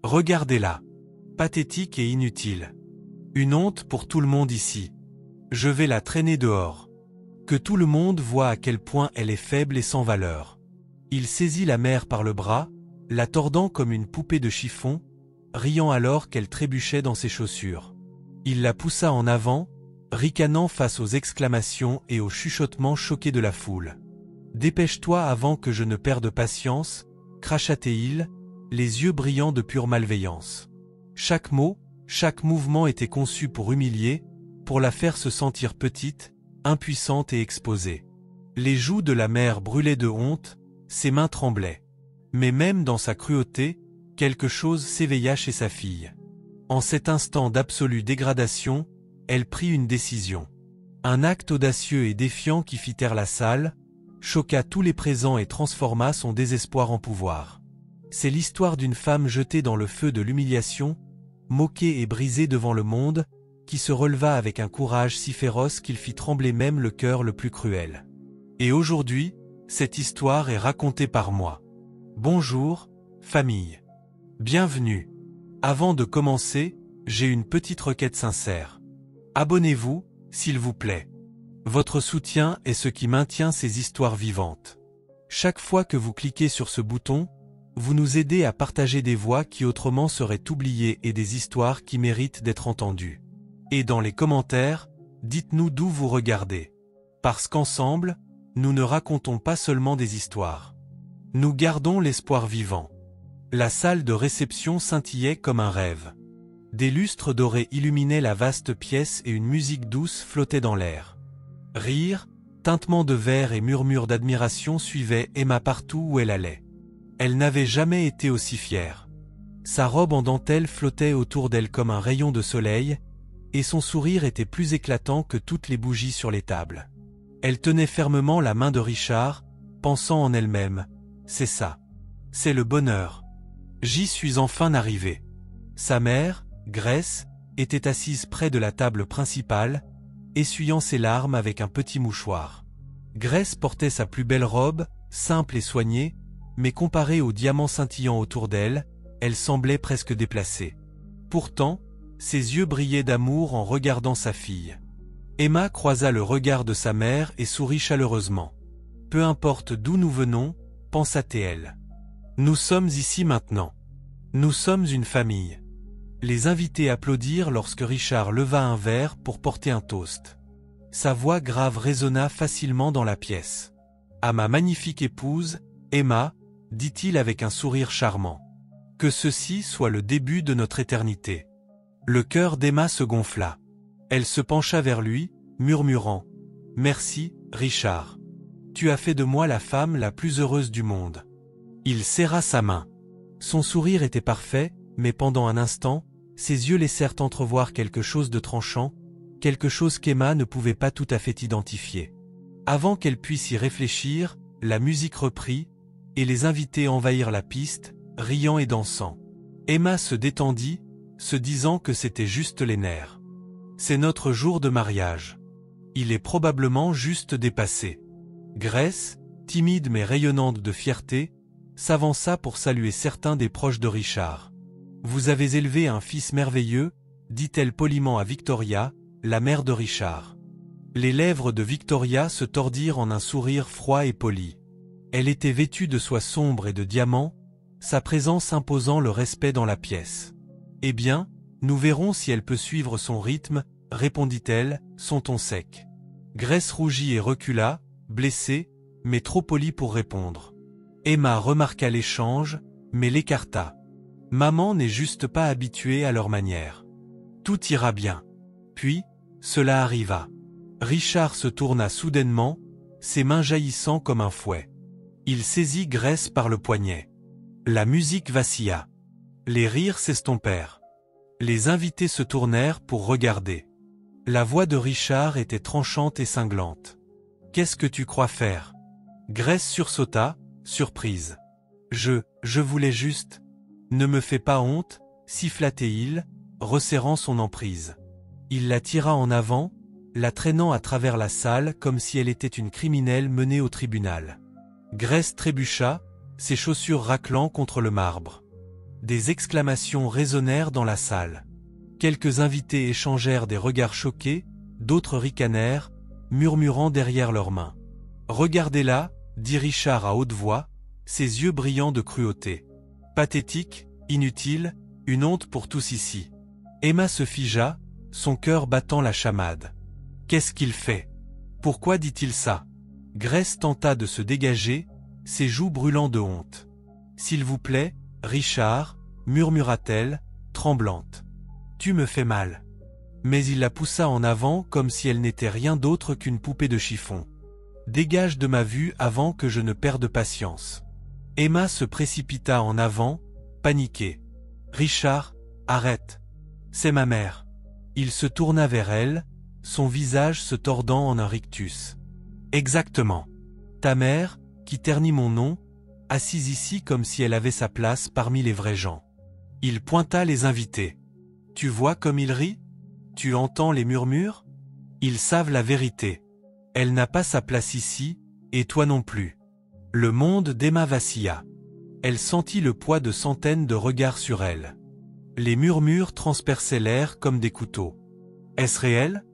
Regardez-la. Pathétique et inutile. Une honte pour tout le monde ici. Je vais la traîner dehors. Que tout le monde voie à quel point elle est faible et sans valeur. Il saisit la mère par le bras, la tordant comme une poupée de chiffon, riant alors qu'elle trébuchait dans ses chaussures. Il la poussa en avant, ricanant face aux exclamations et aux chuchotements choqués de la foule. « Dépêche-toi avant que je ne perde patience », cracha-t-il, les yeux brillants de pure malveillance. Chaque mot, chaque mouvement était conçu pour humilier, pour la faire se sentir petite, impuissante et exposée. Les joues de la mère brûlaient de honte, ses mains tremblaient. Mais même dans sa cruauté, quelque chose s'éveilla chez sa fille. En cet instant d'absolue dégradation, elle prit une décision. Un acte audacieux et défiant qui fit taire la salle, choqua tous les présents et transforma son désespoir en pouvoir. C'est l'histoire d'une femme jetée dans le feu de l'humiliation, moquée et brisée devant le monde, qui se releva avec un courage si féroce qu'il fit trembler même le cœur le plus cruel. Et aujourd'hui, cette histoire est racontée par moi. Bonjour, famille. Bienvenue. Avant de commencer, j'ai une petite requête sincère. Abonnez-vous, s'il vous plaît. Votre soutien est ce qui maintient ces histoires vivantes. Chaque fois que vous cliquez sur ce bouton, vous nous aidez à partager des voix qui autrement seraient oubliées et des histoires qui méritent d'être entendues. Et dans les commentaires, dites-nous d'où vous regardez. Parce qu'ensemble, nous ne racontons pas seulement des histoires. Nous gardons l'espoir vivant. La salle de réception scintillait comme un rêve. Des lustres dorés illuminaient la vaste pièce et une musique douce flottait dans l'air. Rires, tintements de verre et murmures d'admiration suivaient Emma partout où elle allait. Elle n'avait jamais été aussi fière. Sa robe en dentelle flottait autour d'elle comme un rayon de soleil, et son sourire était plus éclatant que toutes les bougies sur les tables. Elle tenait fermement la main de Richard, pensant en elle-même, « C'est ça. C'est le bonheur. J'y suis enfin arrivée. » Sa mère, Grace, était assise près de la table principale, essuyant ses larmes avec un petit mouchoir. Grace portait sa plus belle robe, simple et soignée, mais comparée aux diamants scintillants autour d'elle, elle semblait presque déplacée. Pourtant, ses yeux brillaient d'amour en regardant sa fille. Emma croisa le regard de sa mère et sourit chaleureusement. « Peu importe d'où nous venons, » pensa-t-elle. « Nous sommes ici maintenant. Nous sommes une famille. » Les invités applaudirent lorsque Richard leva un verre pour porter un toast. Sa voix grave résonna facilement dans la pièce. « À ma magnifique épouse, Emma, » dit-il avec un sourire charmant. « Que ceci soit le début de notre éternité. » Le cœur d'Emma se gonfla. Elle se pencha vers lui, murmurant « Merci, Richard. Tu as fait de moi la femme la plus heureuse du monde. » Il serra sa main. Son sourire était parfait, mais pendant un instant, ses yeux laissèrent entrevoir quelque chose de tranchant, quelque chose qu'Emma ne pouvait pas tout à fait identifier. Avant qu'elle puisse y réfléchir, la musique reprit, et les invités envahirent la piste, riant et dansant. Emma se détendit, se disant que c'était juste les nerfs. C'est notre jour de mariage. Il est probablement juste dépassé. Grace, timide mais rayonnante de fierté, s'avança pour saluer certains des proches de Richard. « Vous avez élevé un fils merveilleux », dit-elle poliment à Victoria, la mère de Richard. Les lèvres de Victoria se tordirent en un sourire froid et poli. Elle était vêtue de soie sombre et de diamants, sa présence imposant le respect dans la pièce. « Eh bien, nous verrons si elle peut suivre son rythme, » répondit-elle, son ton sec. Grace rougit et recula, blessée, mais trop polie pour répondre. Emma remarqua l'échange, mais l'écarta. « Maman n'est juste pas habituée à leur manière. Tout ira bien. » Puis, cela arriva. Richard se tourna soudainement, ses mains jaillissant comme un fouet. Il saisit Grace par le poignet. La musique vacilla. Les rires s'estompèrent. Les invités se tournèrent pour regarder. La voix de Richard était tranchante et cinglante. « Qu'est-ce que tu crois faire ?» Grace sursauta, surprise. « Je voulais juste... » « Ne me fais pas honte, » siffla-t-il, resserrant son emprise. Il la tira en avant, la traînant à travers la salle comme si elle était une criminelle menée au tribunal. Grace trébucha, ses chaussures raclant contre le marbre. Des exclamations résonnèrent dans la salle. Quelques invités échangèrent des regards choqués, d'autres ricanèrent, murmurant derrière leurs mains. « Regardez-la » dit Richard à haute voix, ses yeux brillants de cruauté. « Pathétique, inutile, une honte pour tous ici. » Emma se figea, son cœur battant la chamade. « Qu'est-ce qu'il fait? Pourquoi dit-il ça ?» Grace tenta de se dégager, ses joues brûlant de honte. « S'il vous plaît, Richard, » murmura-t-elle, tremblante. « Tu me fais mal. » Mais il la poussa en avant comme si elle n'était rien d'autre qu'une poupée de chiffon. « Dégage de ma vue avant que je ne perde patience. » Emma se précipita en avant, paniquée. « Richard, arrête. C'est ma mère. » Il se tourna vers elle, son visage se tordant en un rictus. « Exactement. Ta mère, qui ternit mon nom, assise ici comme si elle avait sa place parmi les vrais gens. » Il pointa les invités. « Tu vois comme ils rient? Tu entends les murmures? Ils savent la vérité. Elle n'a pas sa place ici, et toi non plus. » Le monde d'Emma vacilla. Elle sentit le poids de centaines de regards sur elle. Les murmures transperçaient l'air comme des couteaux. « Est-ce réel ?»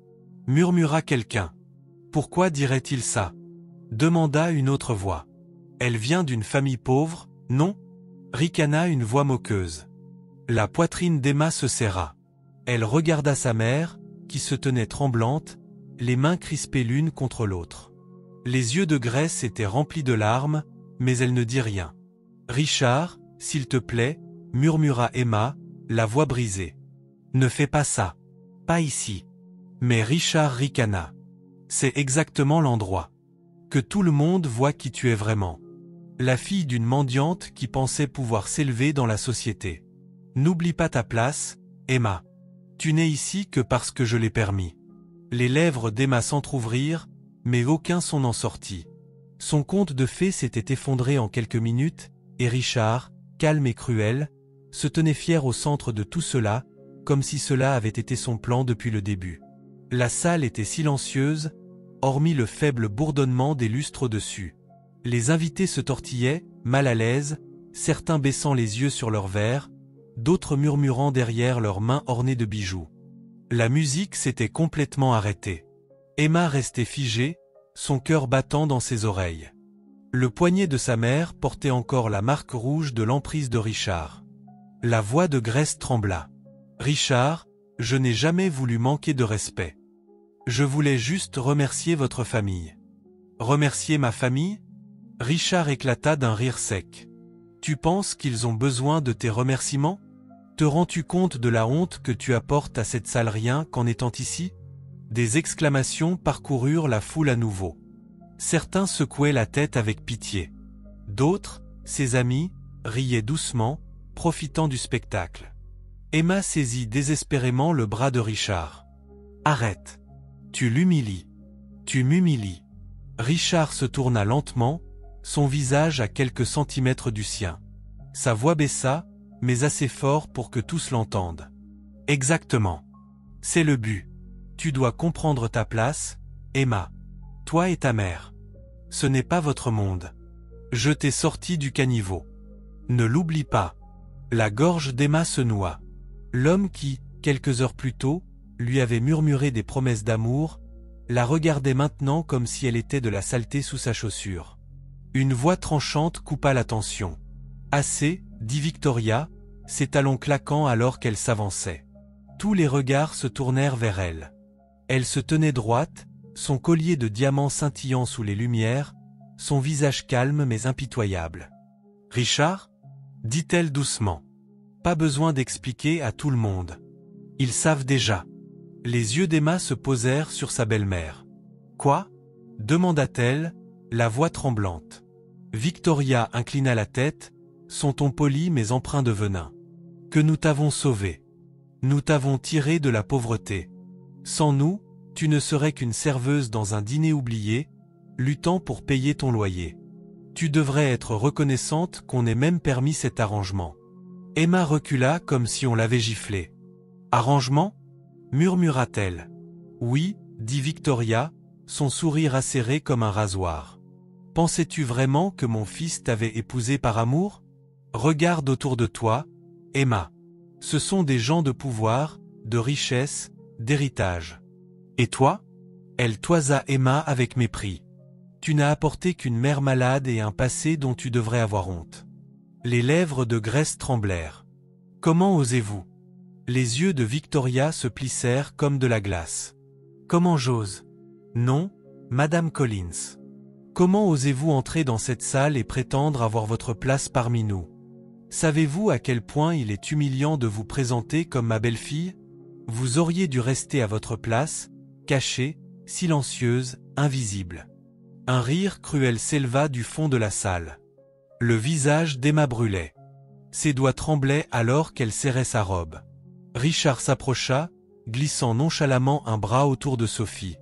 murmura quelqu'un. « Pourquoi dirait-il ça ?» demanda une autre voix. « Elle vient d'une famille pauvre, non ?» ricana une voix moqueuse. La poitrine d'Emma se serra. Elle regarda sa mère, qui se tenait tremblante, les mains crispées l'une contre l'autre. Les yeux de Grace étaient remplis de larmes, mais elle ne dit rien. « Richard, s'il te plaît, » murmura Emma, la voix brisée. « Ne fais pas ça. Pas ici. » Mais Richard ricana. « C'est exactement l'endroit. Que tout le monde voit qui tu es vraiment. La fille d'une mendiante qui pensait pouvoir s'élever dans la société. N'oublie pas ta place, Emma. Tu n'es ici que parce que je l'ai permis. » Les lèvres d'Emma s'entr'ouvrirent, mais aucun son n'en sortit. Son conte de fées s'était effondré en quelques minutes, et Richard, calme et cruel, se tenait fier au centre de tout cela, comme si cela avait été son plan depuis le début. La salle était silencieuse, hormis le faible bourdonnement des lustres au-dessus. Les invités se tortillaient, mal à l'aise, certains baissant les yeux sur leurs verres, d'autres murmurant derrière leurs mains ornées de bijoux. La musique s'était complètement arrêtée. Emma restait figée, son cœur battant dans ses oreilles. Le poignet de sa mère portait encore la marque rouge de l'emprise de Richard. La voix de Grace trembla. « Richard, je n'ai jamais voulu manquer de respect. Je voulais juste remercier votre famille. » « Remercier ma famille ?» Richard éclata d'un rire sec. « Tu penses qu'ils ont besoin de tes remerciements? Te rends-tu compte de la honte que tu apportes à cette salle rien qu'en étant ici ?» Des exclamations parcoururent la foule à nouveau. Certains secouaient la tête avec pitié. D'autres, ses amis, riaient doucement, profitant du spectacle. Emma saisit désespérément le bras de Richard. « Arrête. Tu l'humilies. Tu m'humilies. » Richard se tourna lentement, son visage à quelques centimètres du sien. Sa voix baissa, mais assez fort pour que tous l'entendent. « Exactement. C'est le but. Tu dois comprendre ta place, Emma. Toi et ta mère. Ce n'est pas votre monde. Je t'ai sorti du caniveau. Ne l'oublie pas. » La gorge d'Emma se noua. L'homme qui, quelques heures plus tôt, lui avait murmuré des promesses d'amour, la regardait maintenant comme si elle était de la saleté sous sa chaussure. Une voix tranchante coupa l'attention. « Assez, » dit Victoria, ses talons claquant alors qu'elle s'avançait. Tous les regards se tournèrent vers elle. Elle se tenait droite, son collier de diamants scintillant sous les lumières, son visage calme mais impitoyable. « Richard ?» dit-elle doucement. « Pas besoin d'expliquer à tout le monde. Ils savent déjà. » Les yeux d'Emma se posèrent sur sa belle-mère. « Quoi ?» demanda-t-elle, la voix tremblante. Victoria inclina la tête, son ton poli mais empreint de venin. « Que nous t'avons sauvé. Nous t'avons tiré de la pauvreté. Sans nous, tu ne serais qu'une serveuse dans un dîner oublié, luttant pour payer ton loyer. Tu devrais être reconnaissante qu'on ait même permis cet arrangement. » Emma recula comme si on l'avait giflée. « Arrangement ?» murmura-t-elle. « Oui, » dit Victoria, son sourire acéré comme un rasoir. « Pensais-tu vraiment que mon fils t'avait épousée par amour? Regarde autour de toi, Emma. Ce sont des gens de pouvoir, de richesse, d'héritage. Et toi? Elle toisa Emma avec mépris. Tu n'as apporté qu'une mère malade et un passé dont tu devrais avoir honte. Les lèvres de Grace tremblèrent. Comment osez-vous? Les yeux de Victoria se plissèrent comme de la glace. Comment j'ose? Non, Madame Collins. Comment osez-vous entrer dans cette salle et prétendre avoir votre place parmi nous? Savez-vous à quel point il est humiliant de vous présenter comme ma belle-fille? Vous auriez dû rester à votre place, cachée, silencieuse, invisible. Un rire cruel s'éleva du fond de la salle. Le visage d'Emma brûlait. Ses doigts tremblaient alors qu'elle serrait sa robe. Richard s'approcha, glissant nonchalamment un bras autour de Sophie.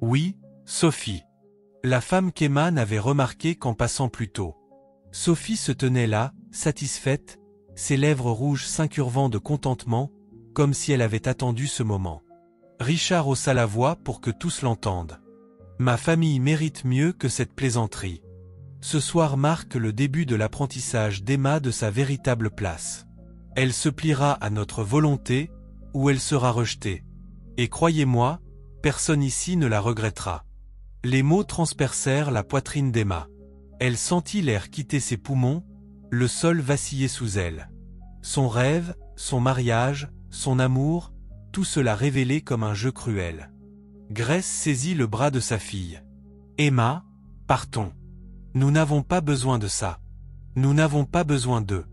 Oui, Sophie. La femme qu'Emma n'avait remarquée qu'en passant plus tôt. Sophie se tenait là, satisfaite, ses lèvres rouges s'incurvant de contentement, comme si elle avait attendu ce moment. Richard haussa la voix pour que tous l'entendent. Ma famille mérite mieux que cette plaisanterie. Ce soir marque le début de l'apprentissage d'Emma de sa véritable place. Elle se pliera à notre volonté, ou elle sera rejetée. Et croyez-moi, personne ici ne la regrettera. Les mots transpercèrent la poitrine d'Emma. Elle sentit l'air quitter ses poumons, le sol vaciller sous elle. Son rêve, son mariage, son amour, tout cela révélé comme un jeu cruel. Grace saisit le bras de sa fille. Emma, partons. Nous n'avons pas besoin de ça. Nous n'avons pas besoin d'eux.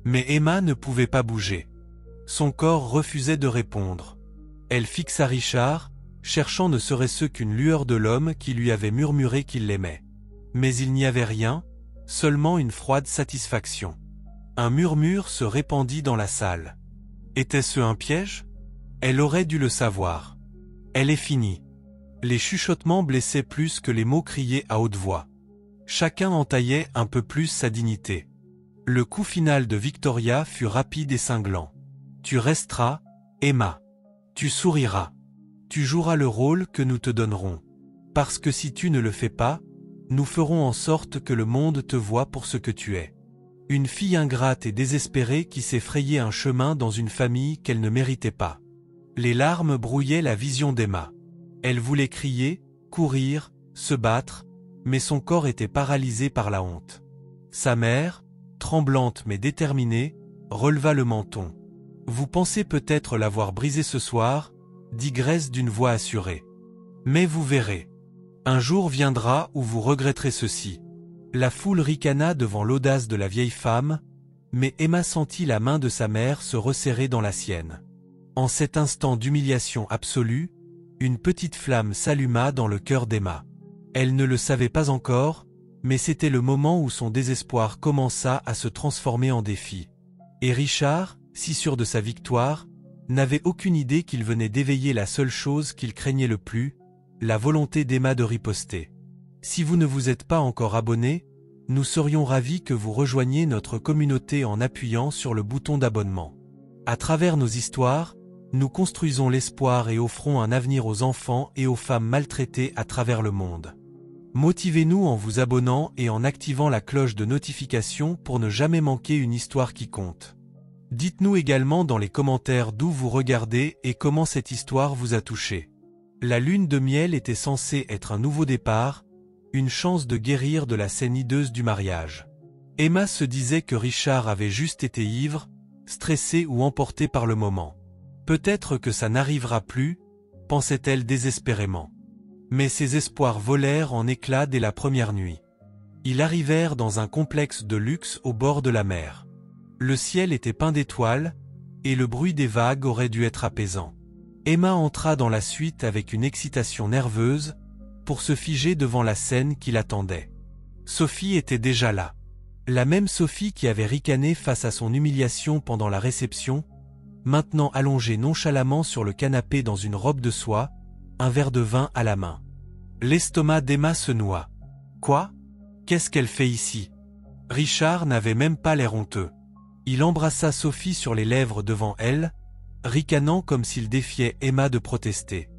Mais Emma ne pouvait pas bouger. Son corps refusait de répondre. Elle fixa Richard, cherchant ne serait-ce qu'une lueur de l'homme qui lui avait murmuré qu'il l'aimait. Mais il n'y avait rien, seulement une froide satisfaction. Un murmure se répandit dans la salle. Était-ce un piège? Elle aurait dû le savoir. Elle est finie. Les chuchotements blessaient plus que les mots criés à haute voix. Chacun entaillait un peu plus sa dignité. Le coup final de Victoria fut rapide et cinglant. Tu resteras, Emma. Tu souriras. Tu joueras le rôle que nous te donnerons. Parce que si tu ne le fais pas, nous ferons en sorte que le monde te voie pour ce que tu es. Une fille ingrate et désespérée qui s'est frayé un chemin dans une famille qu'elle ne méritait pas. Les larmes brouillaient la vision d'Emma. Elle voulait crier, courir, se battre, mais son corps était paralysé par la honte. Sa mère, tremblante mais déterminée, releva le menton. « Vous pensez peut-être l'avoir brisé ce soir » dit Grace d'une voix assurée. « Mais vous verrez. Un jour viendra où vous regretterez ceci. » La foule ricana devant l'audace de la vieille femme, mais Emma sentit la main de sa mère se resserrer dans la sienne. En cet instant d'humiliation absolue, une petite flamme s'alluma dans le cœur d'Emma. Elle ne le savait pas encore, mais c'était le moment où son désespoir commença à se transformer en défi. Et Richard, si sûr de sa victoire, n'avait aucune idée qu'il venait d'éveiller la seule chose qu'il craignait le plus, la volonté d'Emma de riposter. Si vous ne vous êtes pas encore abonné, nous serions ravis que vous rejoigniez notre communauté en appuyant sur le bouton d'abonnement. À travers nos histoires, nous construisons l'espoir et offrons un avenir aux enfants et aux femmes maltraitées à travers le monde. Motivez-nous en vous abonnant et en activant la cloche de notification pour ne jamais manquer une histoire qui compte. Dites-nous également dans les commentaires d'où vous regardez et comment cette histoire vous a touché. La lune de miel était censée être un nouveau départ, une chance de guérir de la scène hideuse du mariage. Emma se disait que Richard avait juste été ivre, stressé ou emporté par le moment. Peut-être que ça n'arrivera plus, pensait-elle désespérément. Mais ses espoirs volèrent en éclats dès la première nuit. Ils arrivèrent dans un complexe de luxe au bord de la mer. Le ciel était peint d'étoiles, et le bruit des vagues aurait dû être apaisant. Emma entra dans la suite avec une excitation nerveuse, pour se figer devant la scène qui l'attendait. Sophie était déjà là. La même Sophie qui avait ricané face à son humiliation pendant la réception, maintenant allongée nonchalamment sur le canapé dans une robe de soie, un verre de vin à la main. L'estomac d'Emma se noua. Quoi? Qu'est-ce qu'elle fait ici? Richard n'avait même pas l'air honteux. Il embrassa Sophie sur les lèvres devant elle, ricanant comme s'il défiait Emma de protester.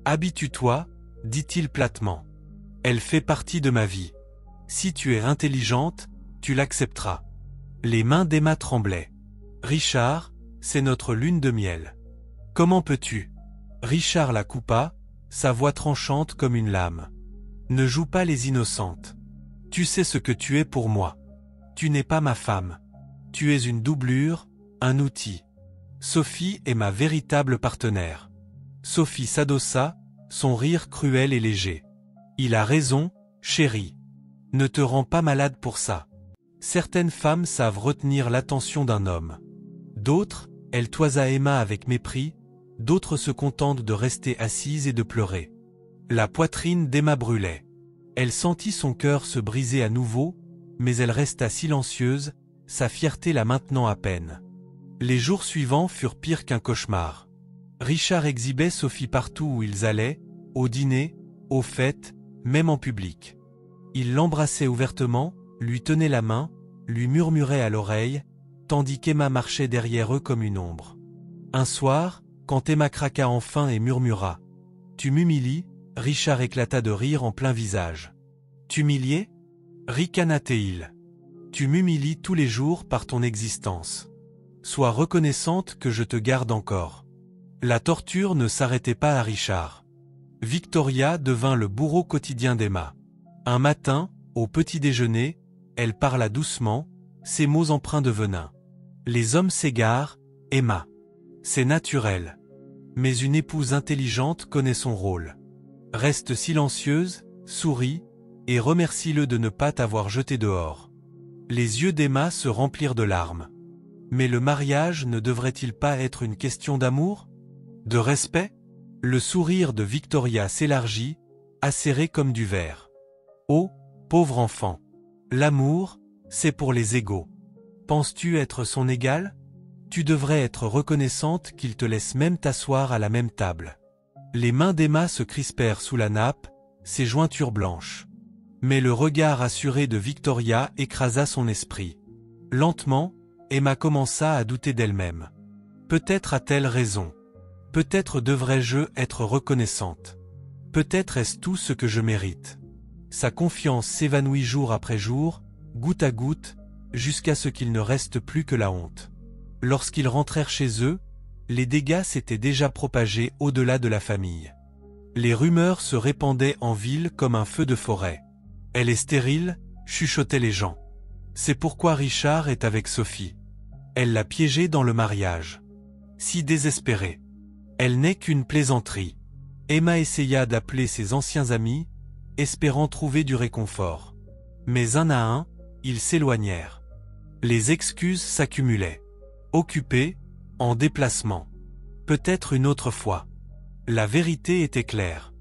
Habitue-toi, dit-il platement. Elle fait partie de ma vie. Si tu es intelligente, tu l'accepteras. Les mains d'Emma tremblaient. Richard, c'est notre lune de miel. Comment peux-tu? Richard la coupa, sa voix tranchante comme une lame. Ne joue pas les innocentes. Tu sais ce que tu es pour moi. Tu n'es pas ma femme. Tu es une doublure, un outil. Sophie est ma véritable partenaire. Sophie s'adossa, son rire cruel et léger. Il a raison, chérie. Ne te rends pas malade pour ça. Certaines femmes savent retenir l'attention d'un homme. D'autres, elles toisa Emma avec mépris, d'autres se contentent de rester assises et de pleurer. La poitrine d'Emma brûlait. Elle sentit son cœur se briser à nouveau, mais elle resta silencieuse, sa fierté la maintenant à peine. Les jours suivants furent pires qu'un cauchemar. Richard exhibait Sophie partout où ils allaient, au dîner, aux fêtes, même en public. Il l'embrassait ouvertement, lui tenait la main, lui murmurait à l'oreille, tandis qu'Emma marchait derrière eux comme une ombre. Un soir, quand Emma craqua enfin et murmura « Tu m'humilies », Richard éclata de rire en plein visage. « T'humilier » ricana-t-il. « Tu m'humilies tous les jours par ton existence. Sois reconnaissante que je te garde encore. » La torture ne s'arrêtait pas à Richard. Victoria devint le bourreau quotidien d'Emma. Un matin, au petit déjeuner, elle parla doucement, ses mots empreints de venin. « Les hommes s'égarent, Emma. C'est naturel. Mais une épouse intelligente connaît son rôle. Reste silencieuse, souris, et remercie-le de ne pas t'avoir jeté dehors. » Les yeux d'Emma se remplirent de larmes. Mais le mariage ne devrait-il pas être une question d'amour? De respect? Le sourire de Victoria s'élargit, acéré comme du verre. Oh, pauvre enfant! L'amour, c'est pour les égaux. Penses-tu être son égal? Tu devrais être reconnaissante qu'il te laisse même t'asseoir à la même table. Les mains d'Emma se crispèrent sous la nappe, ses jointures blanches. Mais le regard assuré de Victoria écrasa son esprit. Lentement, Emma commença à douter d'elle-même. Peut-être a-t-elle raison. Peut-être devrais-je être reconnaissante. Peut-être est-ce tout ce que je mérite. Sa confiance s'évanouit jour après jour, goutte à goutte, jusqu'à ce qu'il ne reste plus que la honte. Lorsqu'ils rentrèrent chez eux, les dégâts s'étaient déjà propagés au-delà de la famille. Les rumeurs se répandaient en ville comme un feu de forêt. Elle est stérile, chuchotaient les gens. C'est pourquoi Richard est avec Sophie. Elle l'a piégé dans le mariage. Si désespérée. Elle n'est qu'une plaisanterie. Emma essaya d'appeler ses anciens amis, espérant trouver du réconfort. Mais un à un, ils s'éloignèrent. Les excuses s'accumulaient. Occupé, en déplacement. Peut-être une autre fois. La vérité était claire.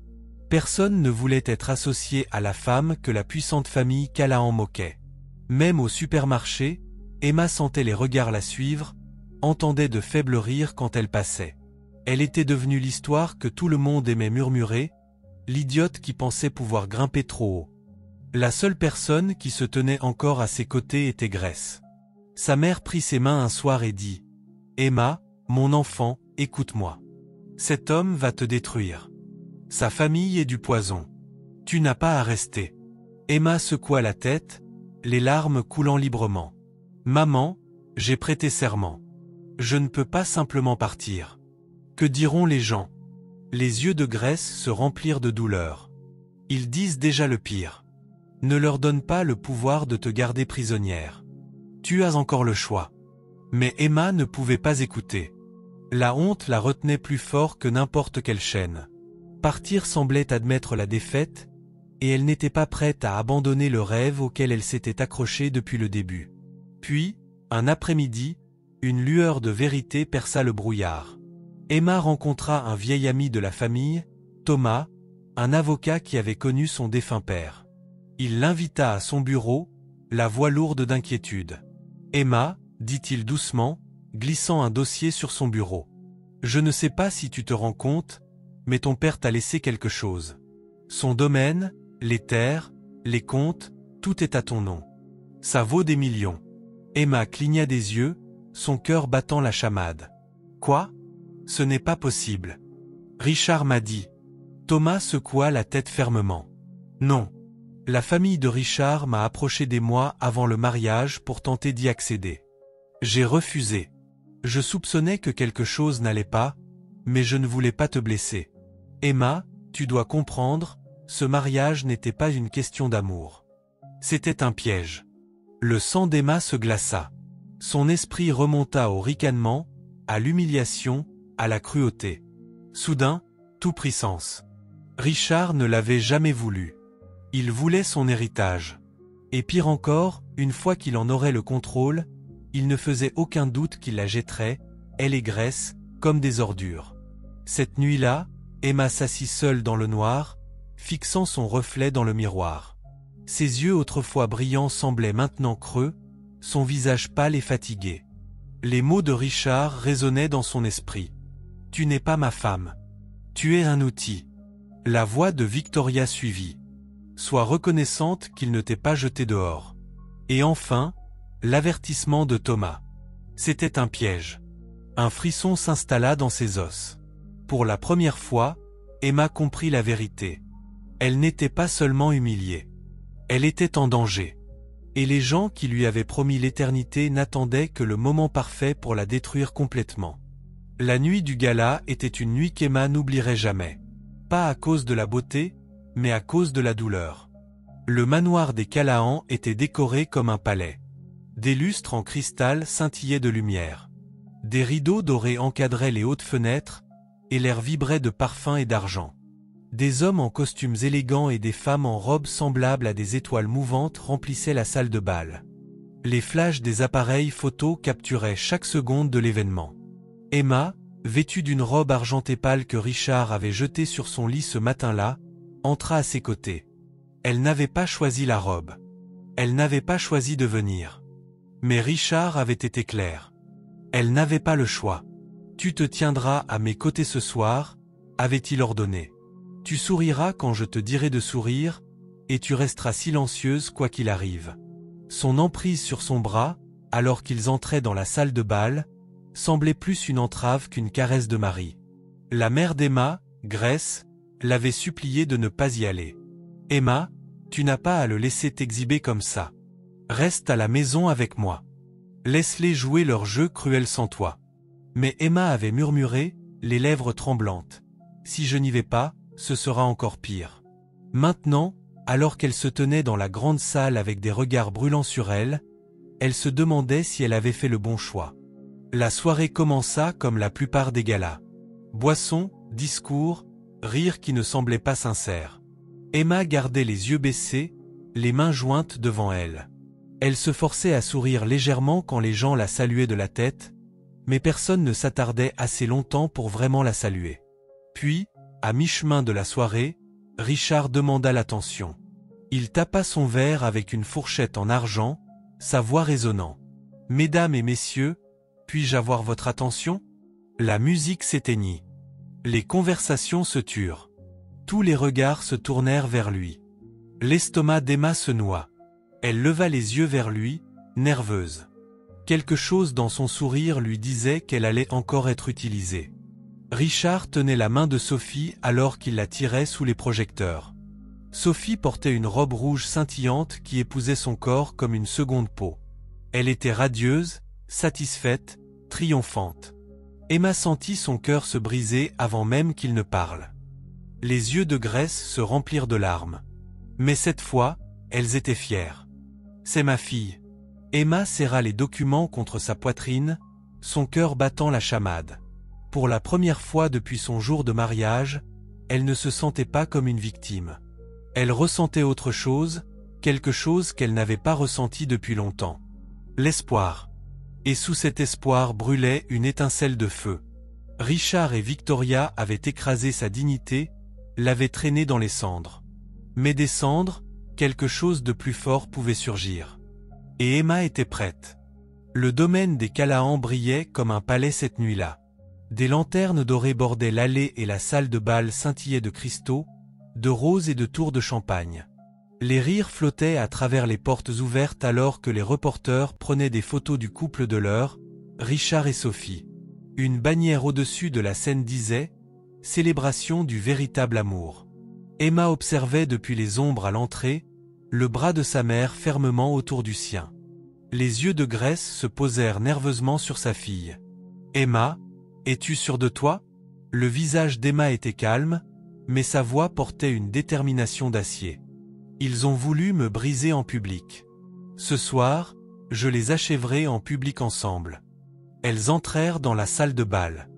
Personne ne voulait être associé à la femme que la puissante famille Callahan moquait. Même au supermarché, Emma sentait les regards la suivre, entendait de faibles rires quand elle passait. Elle était devenue l'histoire que tout le monde aimait murmurer, l'idiote qui pensait pouvoir grimper trop haut. La seule personne qui se tenait encore à ses côtés était Grace. Sa mère prit ses mains un soir et dit « Emma, mon enfant, écoute-moi. Cet homme va te détruire. Sa famille est du poison. Tu n'as pas à rester. » Emma secoua la tête, les larmes coulant librement. « Maman, j'ai prêté serment. Je ne peux pas simplement partir. Que diront les gens ?» Les yeux de Grace se remplirent de douleur. Ils disent déjà le pire. Ne leur donne pas le pouvoir de te garder prisonnière. Tu as encore le choix. Mais Emma ne pouvait pas écouter. La honte la retenait plus fort que n'importe quelle chaîne. Partir semblait admettre la défaite, et elle n'était pas prête à abandonner le rêve auquel elle s'était accrochée depuis le début. Puis, un après-midi, une lueur de vérité perça le brouillard. Emma rencontra un vieil ami de la famille, Thomas, un avocat qui avait connu son défunt père. Il l'invita à son bureau, la voix lourde d'inquiétude. « Emma, dit-il doucement, glissant un dossier sur son bureau. Je ne sais pas si tu te rends compte, mais ton père t'a laissé quelque chose. Son domaine, les terres, les comptes, tout est à ton nom. Ça vaut des millions. » Emma cligna des yeux, son cœur battant la chamade. « Quoi? Ce n'est pas possible. Richard m'a dit. » Thomas secoua la tête fermement. « Non. La famille de Richard m'a approché des mois avant le mariage pour tenter d'y accéder. J'ai refusé. Je soupçonnais que quelque chose n'allait pas, mais je ne voulais pas te blesser. Emma, tu dois comprendre, ce mariage n'était pas une question d'amour. C'était un piège. Le sang d'Emma se glaça. Son esprit remonta au ricanement, à l'humiliation, à la cruauté. Soudain, tout prit sens. Richard ne l'avait jamais voulu. Il voulait son héritage. Et pire encore, une fois qu'il en aurait le contrôle, il ne faisait aucun doute qu'il la jetterait, elle et Grace, comme des ordures. Cette nuit-là, Emma s'assit seule dans le noir, fixant son reflet dans le miroir. Ses yeux autrefois brillants semblaient maintenant creux, son visage pâle et fatigué. Les mots de Richard résonnaient dans son esprit. « Tu n'es pas ma femme. Tu es un outil. » La voix de Victoria suivit. « Sois reconnaissante qu'il ne t'ait pas jeté dehors. » Et enfin, l'avertissement de Thomas. C'était un piège. Un frisson s'installa dans ses os. Pour la première fois, Emma comprit la vérité. Elle n'était pas seulement humiliée. Elle était en danger. Et les gens qui lui avaient promis l'éternité n'attendaient que le moment parfait pour la détruire complètement. La nuit du gala était une nuit qu'Emma n'oublierait jamais. Pas à cause de la beauté, mais à cause de la douleur. Le manoir des Callahan était décoré comme un palais. Des lustres en cristal scintillaient de lumière. Des rideaux dorés encadraient les hautes fenêtres, et l'air vibrait de parfums et d'argent. Des hommes en costumes élégants et des femmes en robes semblables à des étoiles mouvantes remplissaient la salle de bal. Les flashs des appareils photo capturaient chaque seconde de l'événement. Emma, vêtue d'une robe argentée pâle que Richard avait jetée sur son lit ce matin-là, entra à ses côtés. Elle n'avait pas choisi la robe. Elle n'avait pas choisi de venir. Mais Richard avait été clair. Elle n'avait pas le choix. « Tu te tiendras à mes côtés ce soir », avait-il ordonné. « Tu souriras quand je te dirai de sourire, et tu resteras silencieuse quoi qu'il arrive. » Son emprise sur son bras, alors qu'ils entraient dans la salle de bal, semblait plus une entrave qu'une caresse de mari. La mère d'Emma, Grace, l'avait supplié de ne pas y aller. « Emma, tu n'as pas à le laisser t'exhiber comme ça. Reste à la maison avec moi. Laisse-les jouer leur jeu cruel sans toi. » Mais Emma avait murmuré, les lèvres tremblantes. « Si je n'y vais pas, ce sera encore pire. » Maintenant, alors qu'elle se tenait dans la grande salle avec des regards brûlants sur elle, elle se demandait si elle avait fait le bon choix. La soirée commença comme la plupart des galas. Boissons, discours, rires qui ne semblaient pas sincères. Emma gardait les yeux baissés, les mains jointes devant elle. Elle se forçait à sourire légèrement quand les gens la saluaient de la tête, mais personne ne s'attardait assez longtemps pour vraiment la saluer. Puis, à mi-chemin de la soirée, Richard demanda l'attention. Il tapa son verre avec une fourchette en argent, sa voix résonnant. « Mesdames et messieurs, puis-je avoir votre attention ?» La musique s'éteignit. Les conversations se turent. Tous les regards se tournèrent vers lui. L'estomac d'Emma se noua. Elle leva les yeux vers lui, nerveuse. Quelque chose dans son sourire lui disait qu'elle allait encore être utilisée. Richard tenait la main de Sophie alors qu'il la tirait sous les projecteurs. Sophie portait une robe rouge scintillante qui épousait son corps comme une seconde peau. Elle était radieuse, satisfaite, triomphante. Emma sentit son cœur se briser avant même qu'il ne parle. Les yeux de Grace se remplirent de larmes. Mais cette fois, elles étaient fières. « C'est ma fille. » Emma serra les documents contre sa poitrine, son cœur battant la chamade. Pour la première fois depuis son jour de mariage, elle ne se sentait pas comme une victime. Elle ressentait autre chose, quelque chose qu'elle n'avait pas ressenti depuis longtemps. L'espoir. Et sous cet espoir brûlait une étincelle de feu. Richard et Victoria avaient écrasé sa dignité, l'avaient traînée dans les cendres. Mais des cendres, quelque chose de plus fort pouvait surgir. Et Emma était prête. Le domaine des Callahan brillait comme un palais cette nuit-là. Des lanternes dorées bordaient l'allée et la salle de bal scintillaient de cristaux, de roses et de tours de champagne. Les rires flottaient à travers les portes ouvertes alors que les reporters prenaient des photos du couple de l'heure, Richard et Sophie. Une bannière au-dessus de la scène disait « Célébration du véritable amour ». Emma observait depuis les ombres à l'entrée, le bras de sa mère fermement autour du sien. Les yeux de Grace se posèrent nerveusement sur sa fille. Emma, es-tu sûre de toi? Le visage d'Emma était calme, mais sa voix portait une détermination d'acier. Ils ont voulu me briser en public. Ce soir, je les achèverai en public ensemble. Elles entrèrent dans la salle de bal.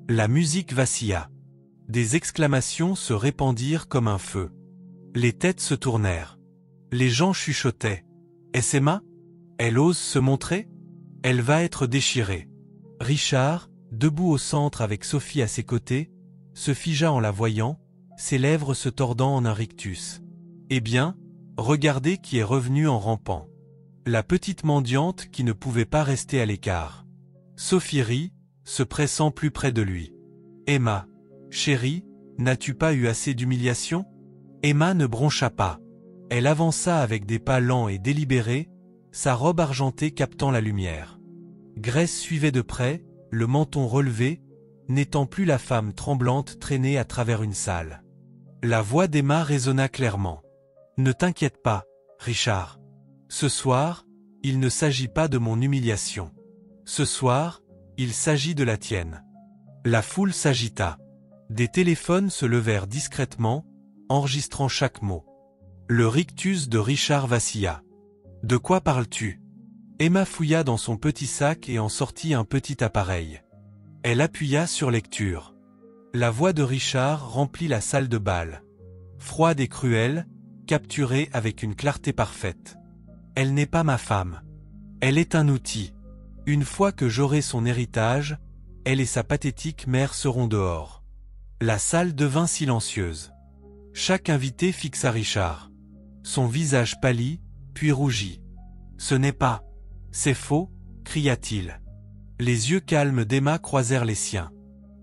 La musique vacilla. Des exclamations se répandirent comme un feu. Les têtes se tournèrent. Les gens chuchotaient. Est-ce Emma? Elle ose se montrer? Elle va être déchirée. Richard, debout au centre avec Sophie à ses côtés, se figea en la voyant, ses lèvres se tordant en un rictus. Eh bien, regardez qui est revenu en rampant. La petite mendiante qui ne pouvait pas rester à l'écart. Sophie rit, se pressant plus près de lui. Emma, chérie, n'as-tu pas eu assez d'humiliation? Emma ne broncha pas. Elle avança avec des pas lents et délibérés, sa robe argentée captant la lumière. Grace suivait de près, le menton relevé, n'étant plus la femme tremblante traînée à travers une salle. La voix d'Emma résonna clairement. Ne t'inquiète pas, Richard. Ce soir, il ne s'agit pas de mon humiliation. Ce soir, il s'agit de la tienne. La foule s'agita. Des téléphones se levèrent discrètement, enregistrant chaque mot. Le rictus de Richard vacilla. De quoi parles-tu? Emma fouilla dans son petit sac et en sortit un petit appareil. Elle appuya sur lecture. La voix de Richard remplit la salle de bal. Froide et cruelle, capturée avec une clarté parfaite. Elle n'est pas ma femme. Elle est un outil. Une fois que j'aurai son héritage, elle et sa pathétique mère seront dehors. La salle devint silencieuse. Chaque invité fixa Richard. Son visage pâlit, puis rougit. Ce n'est pas. C'est faux, cria-t-il. Les yeux calmes d'Emma croisèrent les siens.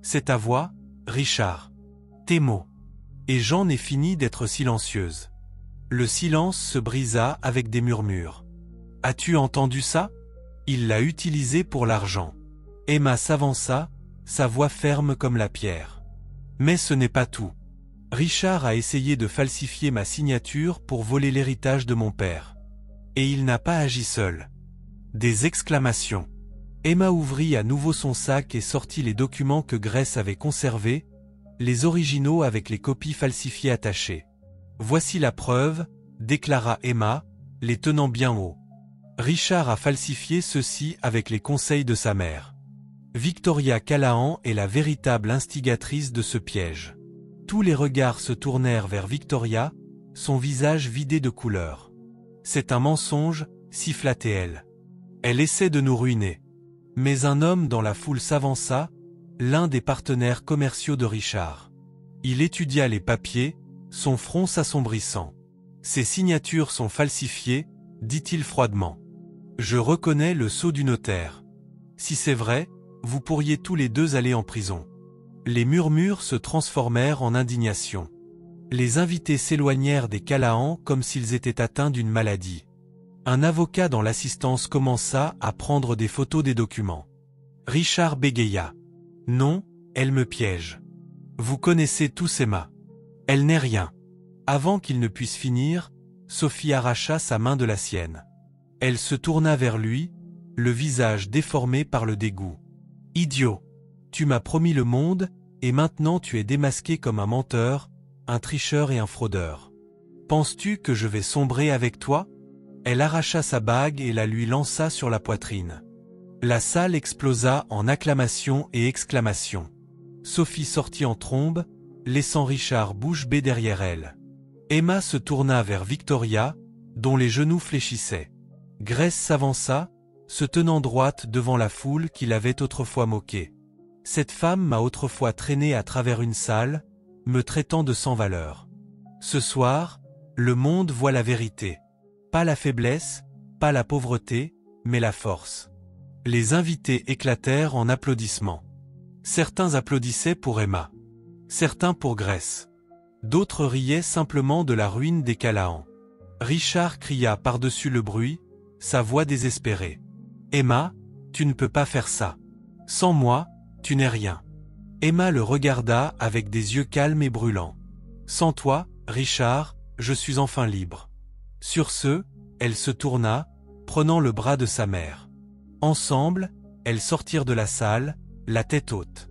C'est ta voix, Richard. Tes mots. Et j'en ai fini d'être silencieuse. Le silence se brisa avec des murmures. As-tu entendu ça? Il l'a utilisé pour l'argent. Emma s'avança, sa voix ferme comme la pierre. Mais ce n'est pas tout. Richard a essayé de falsifier ma signature pour voler l'héritage de mon père. Et il n'a pas agi seul. Des exclamations. Emma ouvrit à nouveau son sac et sortit les documents que Grace avait conservés, les originaux avec les copies falsifiées attachées. Voici la preuve, déclara Emma, les tenant bien haut. Richard a falsifié ceci avec les conseils de sa mère. Victoria Callahan est la véritable instigatrice de ce piège. Tous les regards se tournèrent vers Victoria, son visage vidé de couleur. C'est un mensonge, siffla-t-elle. Elle essaie de nous ruiner. Mais un homme dans la foule s'avança, l'un des partenaires commerciaux de Richard. Il étudia les papiers, son front s'assombrissant. Ces signatures sont falsifiées, dit-il froidement. Je reconnais le sceau du notaire. Si c'est vrai, vous pourriez tous les deux aller en prison. Les murmures se transformèrent en indignation. Les invités s'éloignèrent des Callahan comme s'ils étaient atteints d'une maladie. Un avocat dans l'assistance commença à prendre des photos des documents. Richard bégaya. Non, elle me piège. Vous connaissez tous Emma. Elle n'est rien. Avant qu'il ne puisse finir, Sophie arracha sa main de la sienne. Elle se tourna vers lui, le visage déformé par le dégoût. Idiot! Tu m'as promis le monde, et maintenant tu es démasqué comme un menteur, un tricheur et un fraudeur. Penses-tu que je vais sombrer avec toi? Elle arracha sa bague et la lui lança sur la poitrine. La salle explosa en acclamations et exclamations. Sophie sortit en trombe, laissant Richard bouche bée derrière elle. Emma se tourna vers Victoria, dont les genoux fléchissaient. Grace s'avança, se tenant droite devant la foule qui l'avait autrefois moquée. Cette femme m'a autrefois traîné à travers une salle, me traitant de sans valeur. Ce soir, le monde voit la vérité. Pas la faiblesse, pas la pauvreté, mais la force. Les invités éclatèrent en applaudissements. Certains applaudissaient pour Emma. Certains pour Grace. D'autres riaient simplement de la ruine des Callahan. Richard cria par-dessus le bruit, sa voix désespérée. Emma, tu ne peux pas faire ça. Sans moi, tu n'es rien. Emma le regarda avec des yeux calmes et brûlants. Sans toi, Richard, je suis enfin libre. Sur ce, elle se tourna, prenant le bras de sa mère. Ensemble, elles sortirent de la salle, la tête haute.